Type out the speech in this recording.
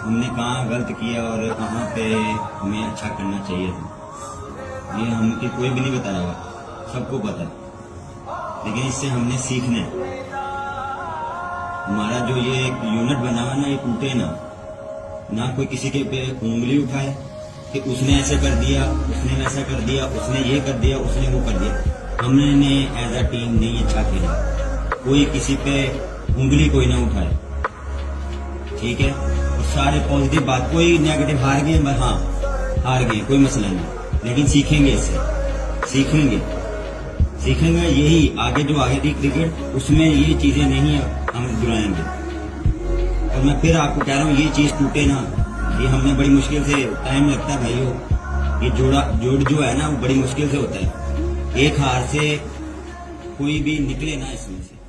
हमने कहाँ गलत किया और कहाँ पे हमें अच्छा करना चाहिए था, ये हमको कोई भी नहीं बताएगा, सबको पता है। लेकिन इससे हमने सीखना है। हमारा जो ये एक यूनिट बना हुआ ना, ये टूटे ना कोई किसी के पे उंगली उठाए कि उसने ऐसे कर दिया, उसने वैसा कर दिया, उसने ये कर दिया, उसने वो कर दिया। हमने एज अ टीम नहीं अच्छा खेला, कोई किसी पे उंगली कोई ना उठाए, ठीक है। और सारे पॉजिटिव बात, कोई नेगेटिव हार गए, हाँ हार गए कोई मसला नहीं, लेकिन सीखेंगे इससे, सीखेंगे यही आगे जो आगे थी क्रिकेट, उसमें ये चीजें नहीं हम दुराएंगे। और मैं फिर आपको कह रहा हूँ, ये चीज टूटे ना, ये हमने बड़ी मुश्किल से, टाइम लगता है भाइयों, ये जोड़ जो है ना वो बड़ी मुश्किल से होता है। एक हार से कोई भी निकले ना इसमें से।